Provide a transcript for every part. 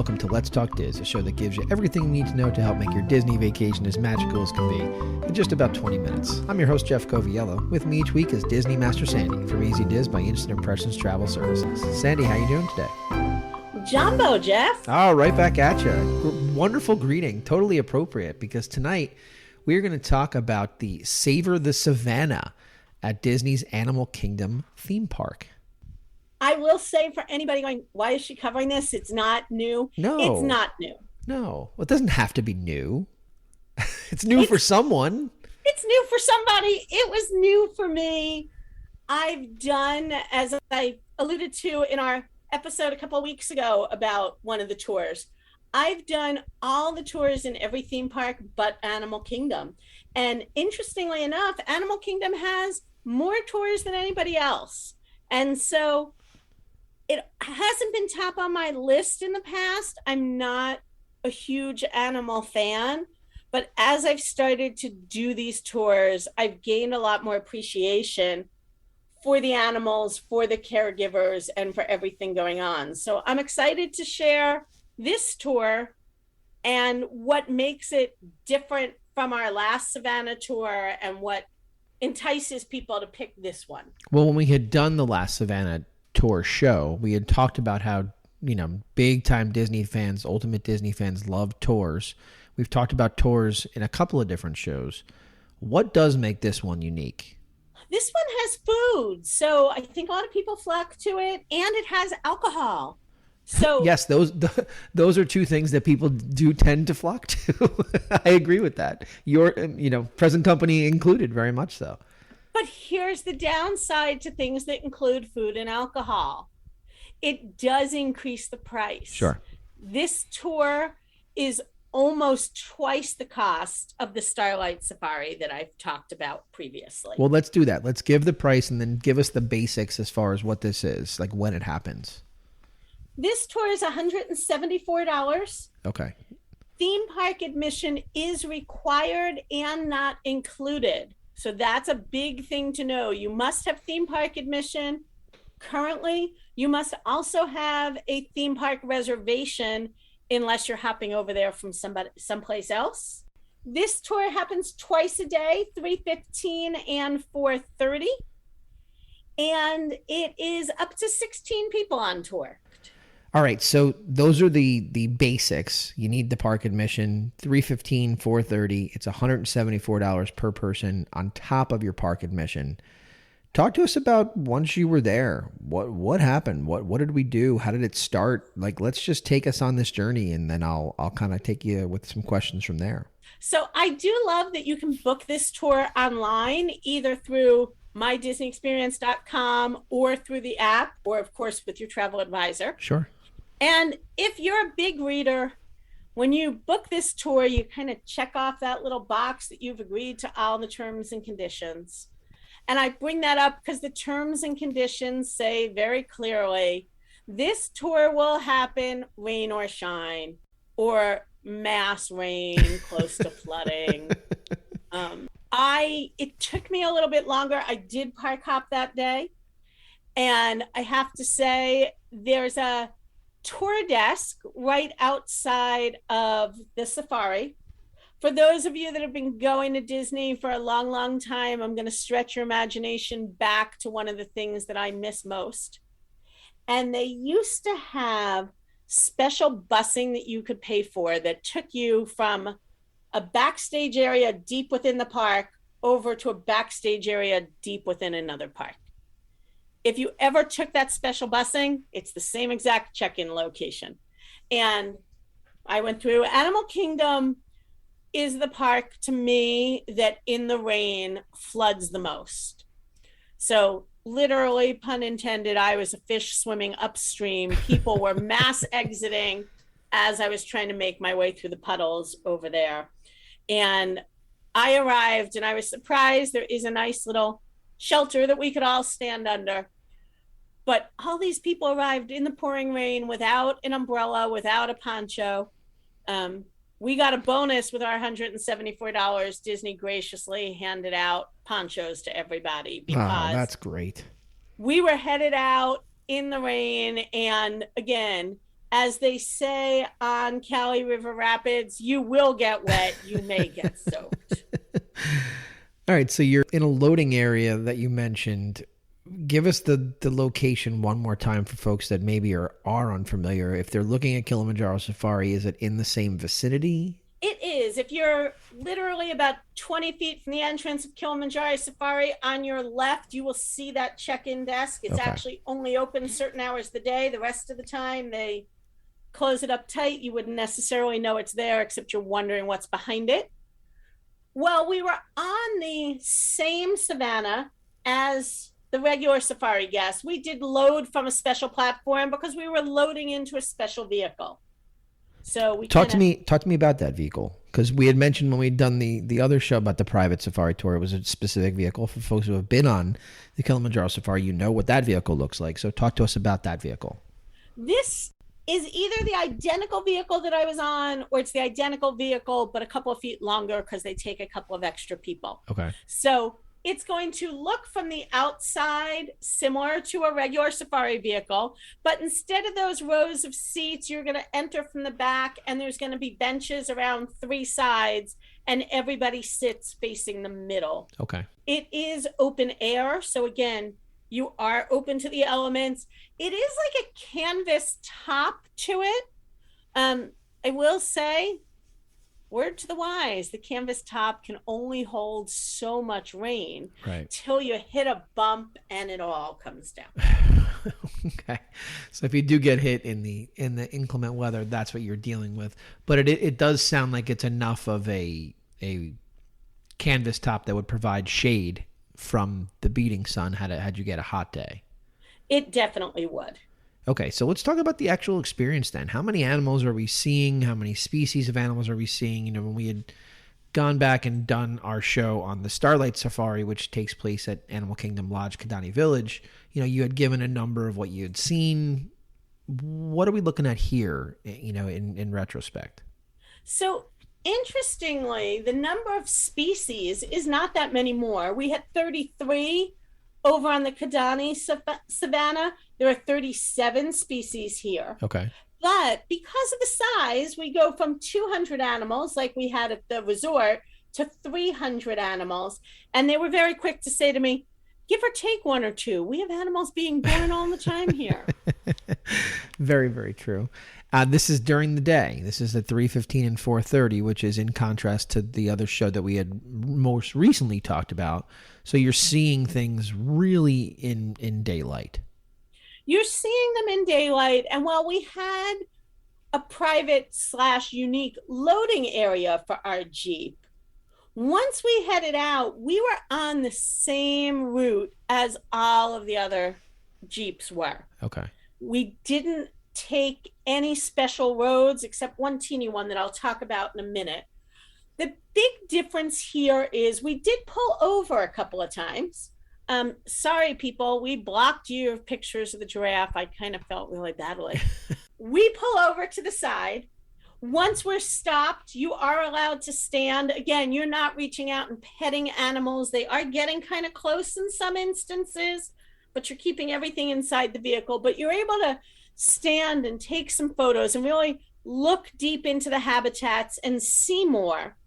welcome to Let's Talk Diz, a show that gives you everything you need to know to help make your Disney vacation as magical as can be in just about 20 minutes. I'm your host, Jeff Coviello. With me each week is Disney Master Sandy from Easy Diz by Instant Impressions Travel Services. Sandy, how you doing today? Jumbo, Jeff. Oh, right back at you. Wonderful greeting. Totally appropriate, because tonight we're going to talk about the Savor the Savannah at Disney's Animal Kingdom theme park. I will say, for anybody going, why is she covering this? It's not new. No. It's not new. No. Well, it doesn't have to be new. It's new for someone. It's new for somebody. It was new for me. I've done, as I alluded to in our episode a couple of weeks ago about one of the tours, I've done all the tours in every theme park but Animal Kingdom. And interestingly enough, Animal Kingdom has more tours than anybody else. And so it hasn't been top on my list in the past. I'm not a huge animal fan, but as I've started to do these tours, I've gained a lot more appreciation for the animals, for the caregivers, and for everything going on. So I'm excited to share this tour and what makes it different from our last Savannah tour and what entices people to pick this one. Well, when we had done the last Savannah tour show, we had talked about how, big time Disney fans, ultimate Disney fans love tours. We've talked about tours in a couple of different shows. What does make this one unique? This one has food, so I think a lot of people flock to it, and it has alcohol. So yes, those are two things that people do tend to flock to. I agree with that. Your, present company included, very much so. But here's the downside to things that include food and alcohol. It does increase the price. Sure. This tour is almost twice the cost of the Starlight Safari that I've talked about previously. Well, let's do that. Let's give the price and then give us the basics as far as what this is, like when it happens. This tour is $174. Okay. Theme park admission is required and not included. So that's a big thing to know. You must have theme park admission. Currently, you must also have a theme park reservation unless you're hopping over there from someplace else. This tour happens twice a day, 3:15 and 4:30. And it is up to 16 people on tour. All right, so those are the basics. You need the park admission, $315, $430. It's $174 per person on top of your park admission. Talk to us about once you were there. What happened? What did we do? How did it start? Like, let's just take us on this journey, and then I'll kind of take you with some questions from there. So I do love that you can book this tour online, either through mydisneyexperience.com or through the app, or of course with your travel advisor. Sure. And if you're a big reader, when you book this tour, you kind of check off that little box that you've agreed to all the terms and conditions. And I bring that up because the terms and conditions say very clearly, this tour will happen rain or shine, or mass rain close to flooding. It took me a little bit longer. I did park hop that day. And I have to say, there's a tour desk right outside of the safari. For those of you that have been going to Disney for a long, long time, I'm going to stretch your imagination back to one of the things that I miss most. And they used to have special busing that you could pay for that took you from a backstage area deep within the park over to a backstage area deep within another park. If you ever took that special busing, it's the same exact check-in location. And I went through. Animal Kingdom is the park to me that in the rain floods the most. So literally, pun intended, I was a fish swimming upstream. People were mass exiting as I was trying to make my way through the puddles over there. And I arrived and I was surprised. There is a nice little shelter that we could all stand under. But all these people arrived in the pouring rain without an umbrella, without a poncho. We got a bonus with our $174. Disney graciously handed out ponchos to everybody because that's great. We were headed out in the rain. And again, as they say on Cali River Rapids, you will get wet, you may get soaked. All right, so you're in a loading area that you mentioned. Give us the location one more time for folks that maybe are unfamiliar. If they're looking at Kilimanjaro Safari, is it in the same vicinity? It is. If you're literally about 20 feet from the entrance of Kilimanjaro Safari, on your left, you will see that check-in desk. It's actually only open certain hours of the day. The rest of the time, they close it up tight. You wouldn't necessarily know it's there, except you're wondering what's behind it. Well, we were on the same Savannah as the regular safari guests. We did load from a special platform because we were loading into a special vehicle. So we talk to me about that vehicle, because we had mentioned when we'd done the other show about the private safari tour, it was a specific vehicle. For folks who have been on the Kilimanjaro Safari, you know what that vehicle looks like. So talk to us about that vehicle. This is either the identical vehicle that I was on, or it's the identical vehicle but a couple of feet longer because they take a couple of extra people. Okay. So it's going to look from the outside similar to a regular safari vehicle, but instead of those rows of seats, you're going to enter from the back, and there's going to be benches around 3 sides, and everybody sits facing the middle. Okay. It is open air, so again, you are open to the elements. It is like a canvas top to it. I will say, word to the wise, the canvas top can only hold so much rain till you hit a bump and it all comes down. Okay. So if you do get hit in the inclement weather, that's what you're dealing with. But it does sound like it's enough of a canvas top that would provide shade from the beating sun had you get a hot day. It definitely would. Okay, so let's talk about the actual experience then. How many animals are we seeing? How many species of animals are we seeing? You know, when we had gone back and done our show on the Starlight Safari, which takes place at Animal Kingdom Lodge, Kidani Village, you know, you had given a number of what you had seen. What are we looking at here, you know, in retrospect? So interestingly, the number of species is not that many more. We had 33 over on the Kidani Savannah. There are 37 species here. Okay. But because of the size, we go from 200 animals like we had at the resort to 300 animals. And they were very quick to say to me, give or take 1 or 2. We have animals being born all the time here. Very, very true. This is during the day. This is at 3:15 and 4:30, which is in contrast to the other show that we had most recently talked about. So you're seeing things really in daylight. You're seeing them in daylight. And while we had a private / unique loading area for our Jeep, once we headed out, we were on the same route as all of the other Jeeps were. Okay. We didn't take any special roads except one teeny one that I'll talk about in a minute. The big difference here is we did pull over a couple of times. Sorry, people, we blocked your pictures of the giraffe. I kind of felt really badly. We pull over to the side. Once we're stopped, you are allowed to stand. Again, you're not reaching out and petting animals. They are getting kind of close in some instances, but you're keeping everything inside the vehicle. But you're able to stand and take some photos and really look deep into the habitats and see more.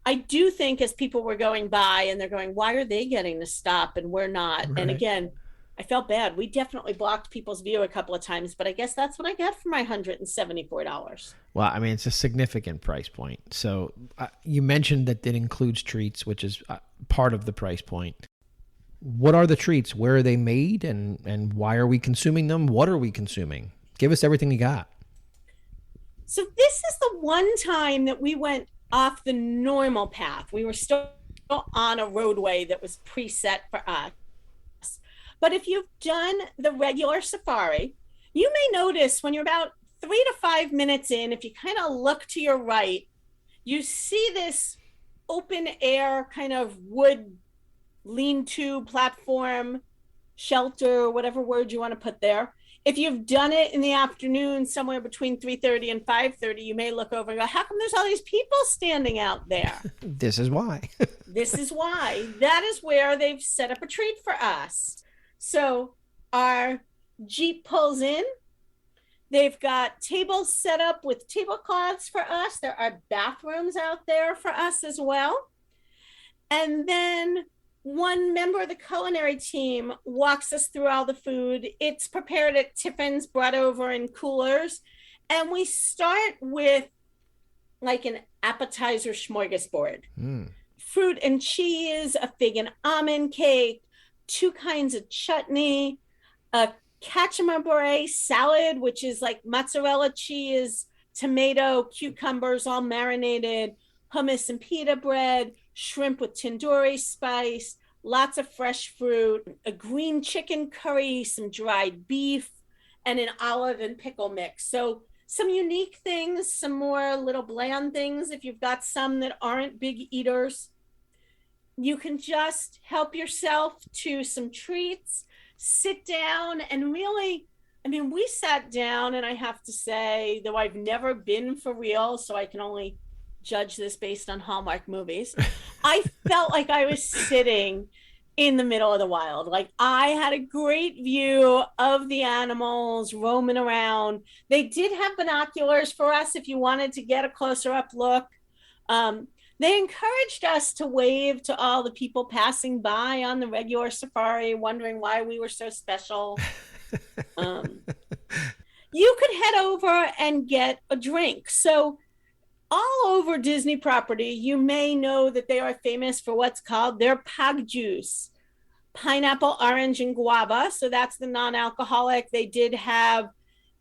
I do think as people were going by and they're going, why are they getting to stop and we're not? Right. And again, I felt bad. We definitely blocked people's view a couple of times, but I guess that's what I get for my $174. Well, I mean, it's a significant price point. So you mentioned that it includes treats, which is part of the price point. What are the treats? Where are they made? And why are we consuming them? What are we consuming? Give us everything you got. So this is the one time that we went off the normal path. We were still on a roadway that was preset for us. But if you've done the regular safari, you may notice when you're about 3 to 5 minutes in, if you kind of look to your right, you see this open air kind of wood lean-to platform, shelter, whatever word you want to put there. If you've done it in the afternoon, somewhere between 3:30 and 5:30, you may look over and go, how come there's all these people standing out there? This is why. This is why. That is where they've set up a treat for us. So our Jeep pulls in. They've got tables set up with tablecloths for us. There are bathrooms out there for us as well. And then one member of the culinary team walks us through all the food. It's prepared at Tiffin's, brought over in coolers. And we start with like an appetizer smorgasbord. Fruit and cheese, a fig and almond cake, two kinds of chutney, a cacciamore salad, which is like mozzarella cheese, tomato, cucumbers, all marinated, hummus and pita bread, shrimp with tandoori spice, lots of fresh fruit, a green chicken curry, some dried beef, and an olive and pickle mix. So some unique things, some more little bland things if you've got some that aren't big eaters. You can just help yourself to some treats, sit down, and really, I mean, we sat down, and I have to say, though I've never been for real, so I can only judge this based on Hallmark movies, I felt like I was sitting in the middle of the wild. Like, I had a great view of the animals roaming around. They did have binoculars for us if you wanted to get a closer up look. They encouraged us to wave to all the people passing by on the regular safari, wondering why we were so special. You could head over and get a drink. So all over Disney property, you may know that they are famous for what's called their pag juice, pineapple, orange, and guava. So that's the non-alcoholic. They did have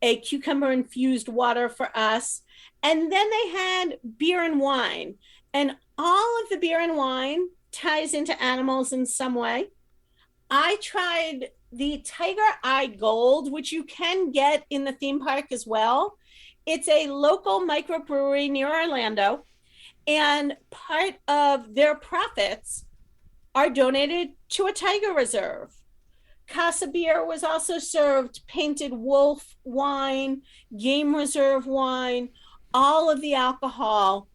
a cucumber infused water for us. And then they had beer and wine. And all of the beer and wine ties into animals in some way. I tried the Tiger Eye Gold, which you can get in the theme park as well. It's a local microbrewery near Orlando, and part of their profits are donated to a tiger reserve. Casa Beer was also served painted wolf wine, game reserve wine. All of the alcohol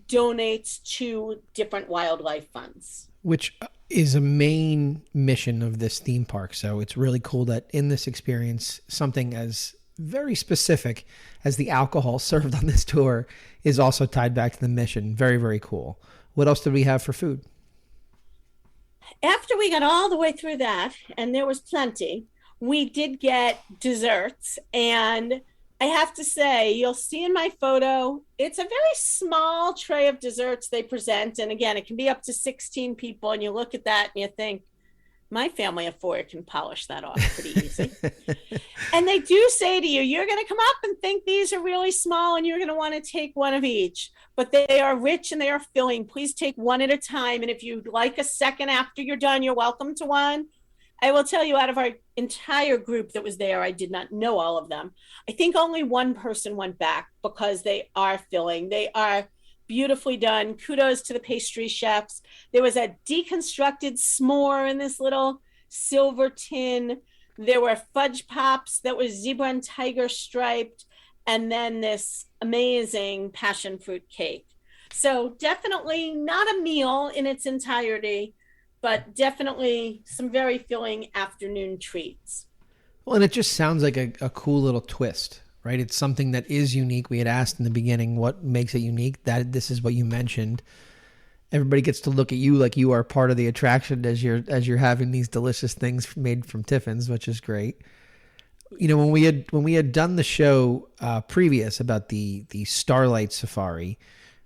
donates to different wildlife funds. Which is a main mission of this theme park. So it's really cool that in this experience, something as very specific as the alcohol served on this tour is also tied back to the mission. Very, very cool. What else did we have for food? After we got all the way through that, and there was plenty, we did get desserts. And I have to say, you'll see in my photo, it's a very small tray of desserts they present. And again, it can be up to 16 people. And you look at that and you think, my family of four can polish that off pretty easy. And they do say to you, you're going to come up and think these are really small and you're going to want to take one of each. But they are rich and they are filling. Please take one at a time. And if you'd like a second after you're done, you're welcome to one. I will tell you, out of our entire group that was there, I did not know all of them. I think only one person went back because they are filling. They are beautifully done. Kudos to the pastry chefs. There was a deconstructed s'more in this little silver tin. There were fudge pops that was zebra and tiger striped, and then this amazing passion fruit cake. So definitely not a meal in its entirety, but definitely some very filling afternoon treats. Well, and it just sounds like a cool little twist, right? It's something that is unique. We had asked in the beginning what makes it unique. That this is what you mentioned. Everybody gets to look at you like you are part of the attraction as you're having these delicious things made from Tiffin's, which is great. You know, when we had done the show previous about the Starlight Safari,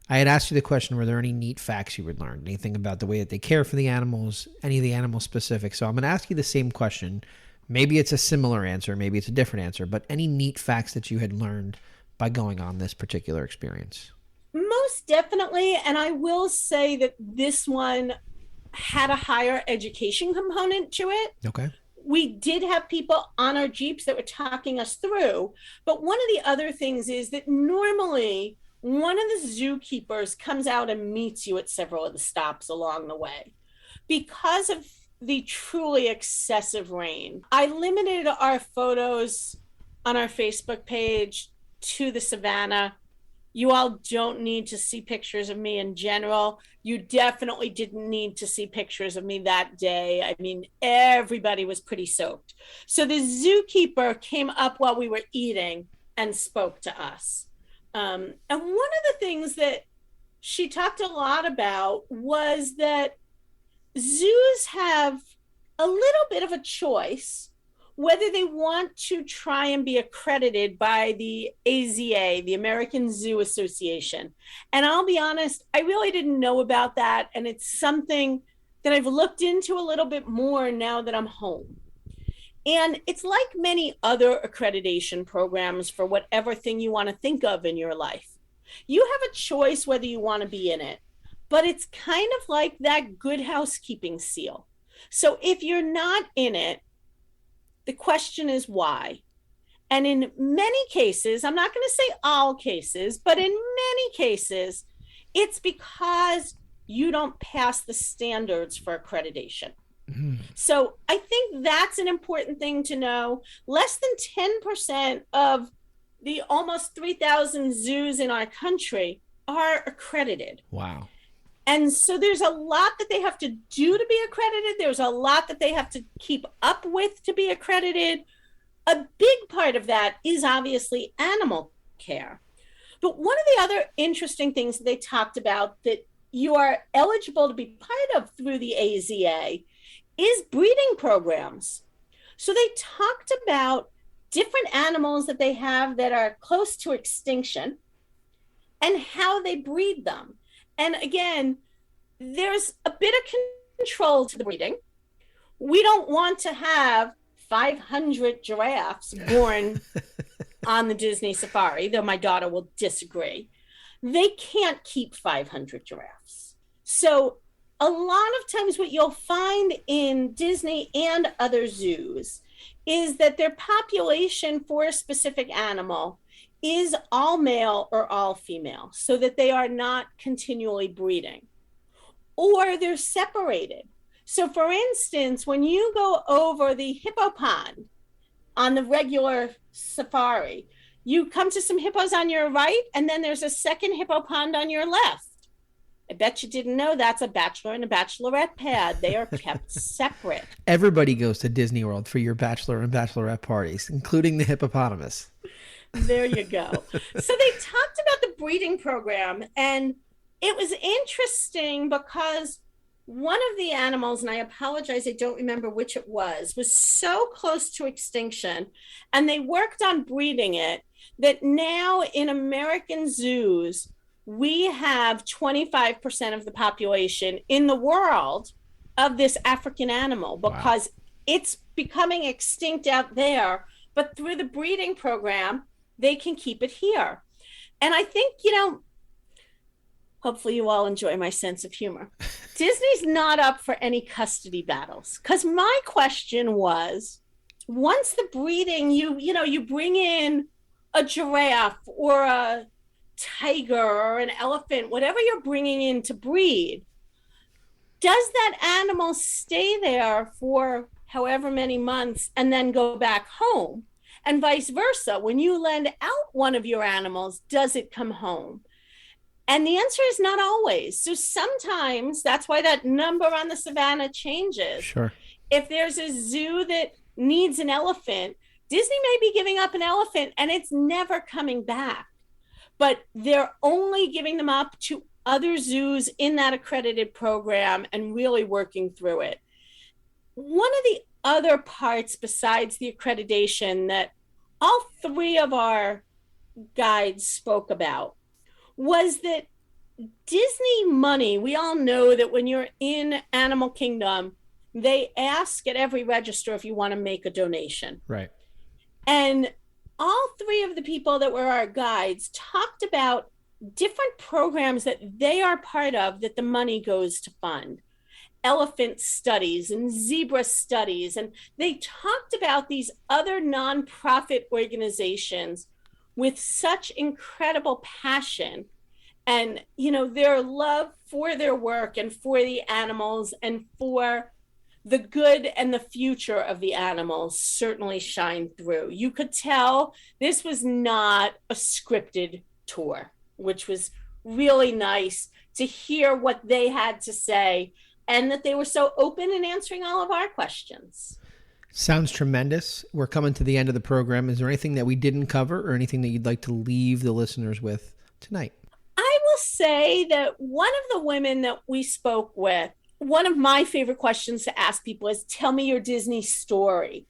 I had asked you the question, were there any neat facts you would learn? Anything about the way that they care for the animals, any of the animal specifics? So I'm going to ask you the same question. Maybe it's a similar answer, maybe it's a different answer, but any neat facts that you had learned by going on this particular experience? Most definitely. And I will say that this one had a higher education component to it. Okay. We did have people on our Jeeps that were talking us through. But one of the other things is that normally one of the zookeepers comes out and meets you at several of the stops along the way. Because of the truly excessive rain, I limited our photos on our Facebook page to the Savannah. You all don't need to see pictures of me in general. You definitely didn't need to see pictures of me that day. I mean, everybody was pretty soaked. So the zookeeper came up while we were eating and spoke to us. And one of the things that she talked a lot about was that zoos have a little bit of a choice whether they want to try and be accredited by the AZA, the American Zoo Association. And I'll be honest, I really didn't know about that. And it's something that I've looked into a little bit more now that I'm home. And it's like many other accreditation programs for whatever thing you want to think of in your life. You have a choice whether you want to be in it, but it's kind of like that good housekeeping seal. So if you're not in it, the question is why. And in many cases, I'm not going to say all cases, but in many cases, it's because you don't pass the standards for accreditation. Mm-hmm. So I think that's an important thing to know. Less than 10% of the almost 3,000 zoos in our country are accredited. Wow. And so there's a lot that they have to do to be accredited. There's a lot that they have to keep up with to be accredited. A big part of that is obviously animal care. But one of the other interesting things that they talked about that you are eligible to be part of through the AZA is breeding programs. So they talked about different animals that they have that are close to extinction and how they breed them. And again, there's a bit of control to the breeding. We don't want to have 500 giraffes born on the Disney safari, though my daughter will disagree. They can't keep 500 giraffes. So a lot of times what you'll find in Disney and other zoos is that their population for a specific animal is all male or all female, so that they are not continually breeding. Or they're separated. So for instance, when you go over the hippo pond on the regular safari, you come to some hippos on your right, and then there's a second hippo pond on your left. I bet you didn't know that's a bachelor and a bachelorette pad. They are kept separate. Everybody goes to Disney World for your bachelor and bachelorette parties, including the hippopotamus. There you go. So they talked about the breeding program, and it was interesting because one of the animals, and I apologize, I don't remember which it was so close to extinction, and they worked on breeding it, that now in American zoos, we have 25% of the population in the world of this African animal, because it's becoming extinct out there, but through the breeding program, they can keep it here. And I think, hopefully you all enjoy my sense of humor. Disney's not up for any custody battles, because my question was, once the breeding, you bring in a giraffe or a tiger or an elephant, whatever you're bringing in to breed, does that animal stay there for however many months and then go back home? And vice versa, when you lend out one of your animals, does it come home? And the answer is not always. So sometimes that's why that number on the Savannah changes. Sure. If there's a zoo that needs an elephant, Disney may be giving up an elephant and it's never coming back. But they're only giving them up to other zoos in that accredited program and really working through it. One of the other parts besides the accreditation that all three of our guides spoke about was that Disney money, we all know that when you're in Animal Kingdom, they ask at every register if you want to make a donation. Right. And all three of the people that were our guides talked about different programs that they are part of that the money goes to fund. Elephant studies and zebra studies. And they talked about these other nonprofit organizations with such incredible passion and, their love for their work and for the animals and for the good and the future of the animals certainly shine through. You could tell this was not a scripted tour, which was really nice to hear what they had to say and that they were so open in answering all of our questions. Sounds tremendous. We're coming to the end of the program. Is there anything that we didn't cover or anything that you'd like to leave the listeners with tonight? I will say that one of the women that we spoke with, one of my favorite questions to ask people is, tell me your Disney story.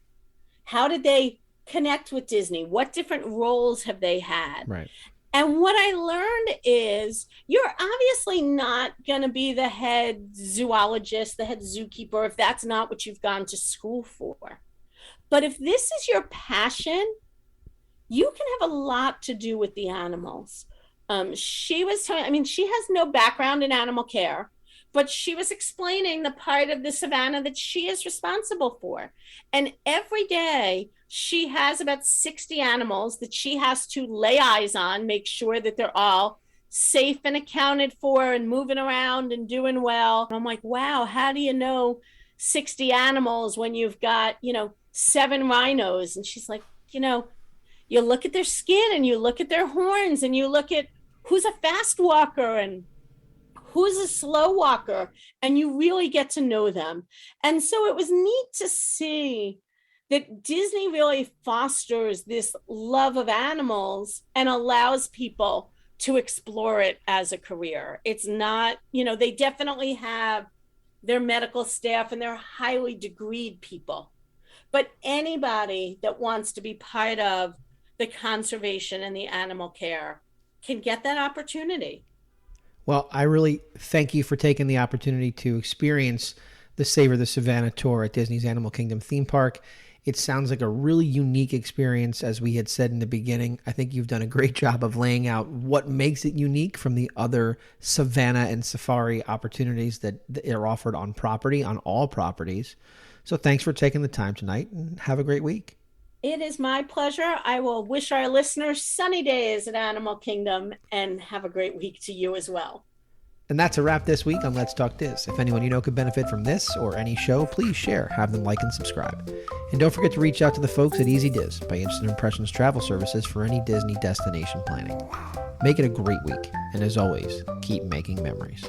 How did they connect with Disney? What different roles have they had? Right. And what I learned is you're obviously not going to be the head zoologist, the head zookeeper, if that's not what you've gone to school for. But if this is your passion, you can have a lot to do with the animals. She was telling, I mean, she has no background in animal care, but she was explaining the part of the Savannah that she is responsible for. And every day she has about 60 animals that she has to lay eyes on, make sure that they're all safe and accounted for and moving around and doing well. And I'm like, wow, how do you know 60 animals when you've got, 7 rhinos? And she's like, you look at their skin and you look at their horns and you look at who's a fast walker and who's a slow walker, and you really get to know them. And so it was neat to see that Disney really fosters this love of animals and allows people to explore it as a career. It's not, they definitely have their medical staff and they're highly degreed people, but anybody that wants to be part of the conservation and the animal care can get that opportunity. Well, I really thank you for taking the opportunity to experience the Savor the Savannah tour at Disney's Animal Kingdom theme park. It sounds like a really unique experience, as we had said in the beginning. I think you've done a great job of laying out what makes it unique from the other Savannah and safari opportunities that are offered on property, on all properties. So thanks for taking the time tonight, and have a great week. It is my pleasure. I will wish our listeners sunny days at Animal Kingdom, and have a great week to you as well. And that's a wrap this week on Let's Talk Diz. If anyone you know could benefit from this or any show, please share, have them like and subscribe. And don't forget to reach out to the folks at Easy Diz by Instant Impressions Travel Services for any Disney destination planning. Make it a great week, and as always, keep making memories.